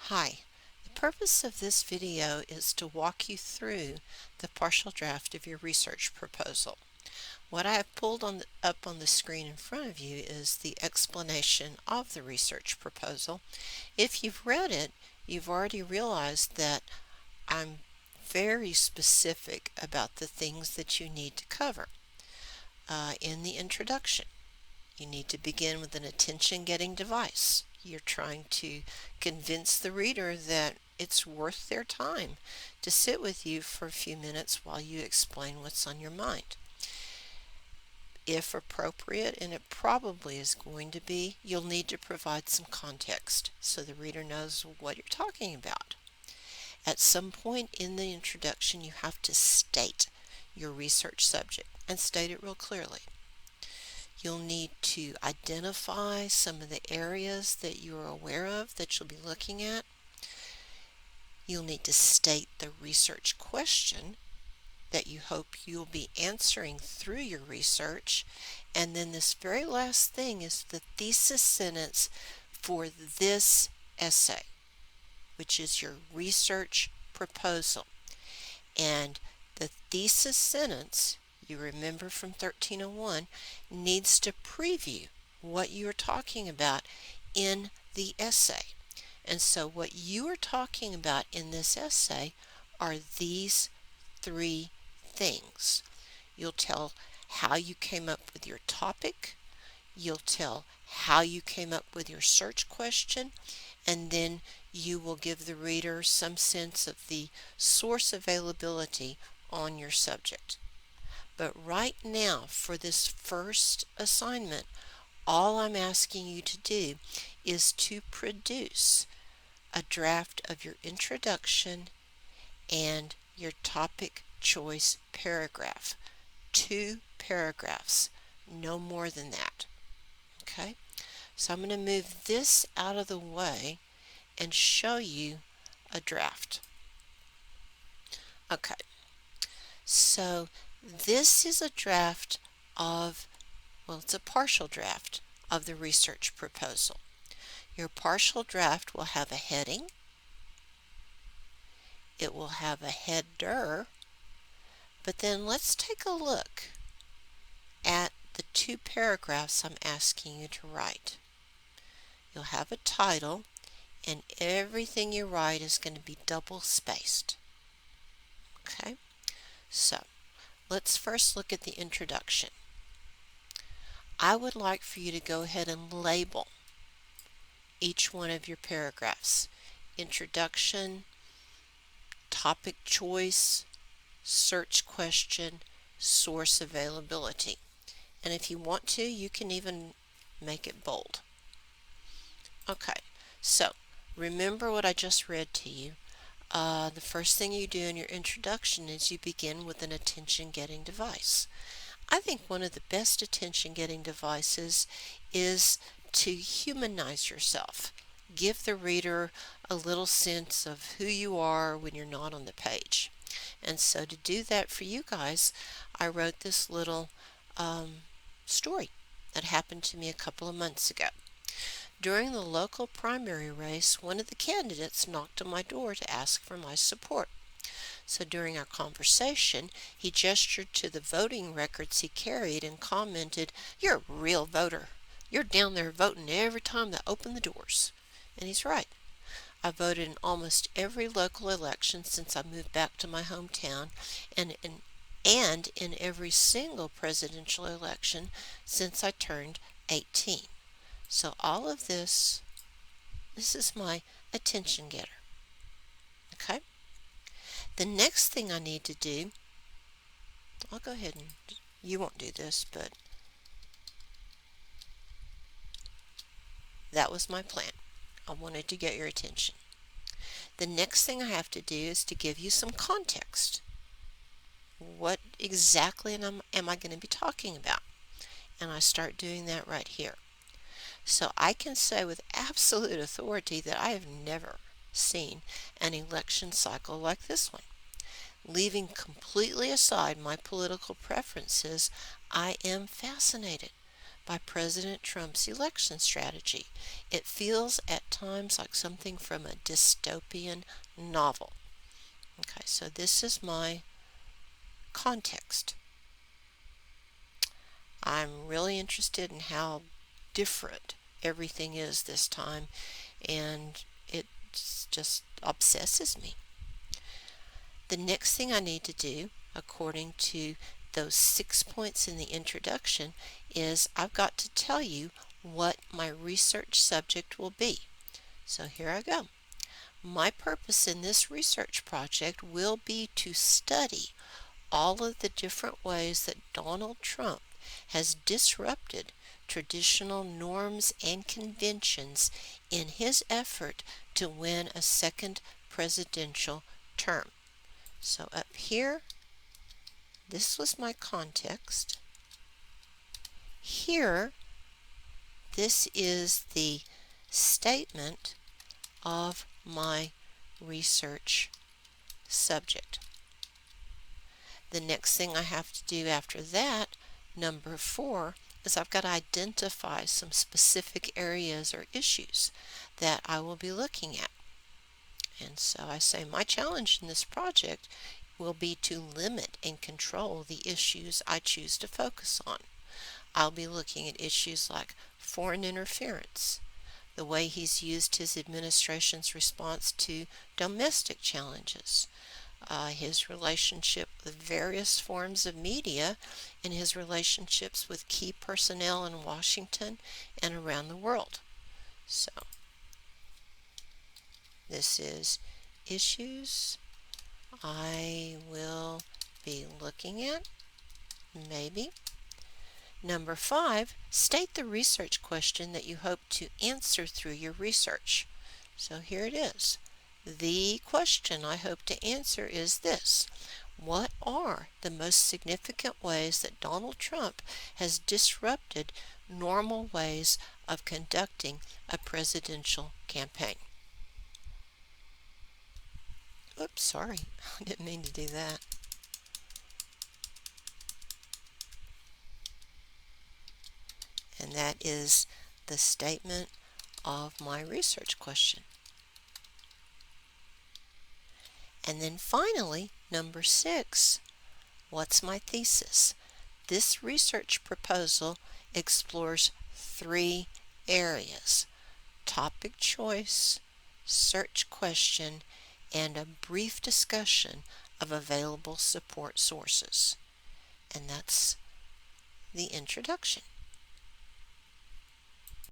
Hi, the purpose of this video is to walk you through the partial draft of your research proposal. What I have pulled up on the screen in front of you is the explanation of the research proposal. If you've read it, you've already realized that I'm very specific about the things that you need to cover. In the introduction, you need to begin with an attention-getting device. You're trying to convince the reader that it's worth their time to sit with you for a few minutes while you explain what's on your mind. If appropriate, and it probably is going to be, you'll need to provide some context so the reader knows what you're talking about. At some point in the introduction, you have to state your research subject and state it real clearly. You'll need to identify some of the areas that you're aware of that you'll be looking at. You'll need to state the research question that you hope you'll be answering through your research. And then this very last thing is the thesis sentence for this essay, which is your research proposal. And the thesis sentence, you remember from 1301, needs to preview what you're talking about in the essay. And so what you are talking about in this essay are these three things. You'll tell how you came up with your topic, you'll tell how you came up with your search question, and then you will give the reader some sense of the source availability on your subject. But right now, for this first assignment, all I'm asking you to do is to produce a draft of your introduction and your topic choice paragraph. 2 paragraphs, no more than that. Okay? So I'm going to move this out of the way and show you a draft. Okay, so this is a draft of, well, it's a partial draft of the research proposal. Your partial draft will have a heading, it will have a header, but then let's take a look at the 2 paragraphs I'm asking you to write. You'll have a title, and everything you write is going to be double spaced. Okay, so let's first look at the introduction. I would like for you to go ahead and label each one of your paragraphs. Introduction, topic choice, search question, source availability. And if you want to, you can even make it bold. Okay, so remember what I just read to you. The first thing you do in your introduction is you begin with an attention-getting device. I think one of the best attention-getting devices is to humanize yourself. Give the reader a little sense of who you are when you're not on the page. And so to do that for you guys, I wrote this little story that happened to me a couple of months ago. During the local primary race, one of the candidates knocked on my door to ask for my support. So during our conversation, he gestured to the voting records he carried and commented, "You're a real voter. You're down there voting every time they open the doors." And he's right. I voted in almost every local election since I moved back to my hometown, and in every single presidential election since I turned 18. So all of this is my attention getter. Okay? The next thing I need to do, I'll go ahead and, you won't do this, but that was my plan. I wanted to get your attention. The next thing I have to do is to give you some context. What exactly am I going to be talking about? And I start doing that right here. So I can say with absolute authority that I have never seen an election cycle like this one. Leaving completely aside my political preferences, I am fascinated by President Trump's election strategy. It feels at times like something from a dystopian novel. Okay, so this is my context. I'm really interested in how different everything is this time, and it just obsesses me. The next thing I need to do, according to those 6 points in the introduction, is I've got to tell you what my research subject will be. So here I go. My purpose in this research project will be to study all of the different ways that Donald Trump has disrupted traditional norms and conventions in his effort to win a second presidential term. So up here, this was my context. Here, this is the statement of my research subject. The next thing I have to do after that, number 4, is I've got to identify some specific areas or issues that I will be looking at. And so I say my challenge in this project will be to limit and control the issues I choose to focus on. I'll be looking at issues like foreign interference, the way he's used his administration's response to domestic challenges, his relationship with various forms of media, and his relationships with key personnel in Washington and around the world. So, this is issues I will be looking at, maybe. Number 5, state the research question that you hope to answer through your research. So here it is. The question I hope to answer is this: what are the most significant ways that Donald Trump has disrupted normal ways of conducting a presidential campaign? Oops, sorry, I didn't mean to do that. And that is the statement of my research question. And then finally, number 6, what's my thesis? This research proposal explores 3 areas: topic choice, search question, and a brief discussion of available support sources. And that's the introduction.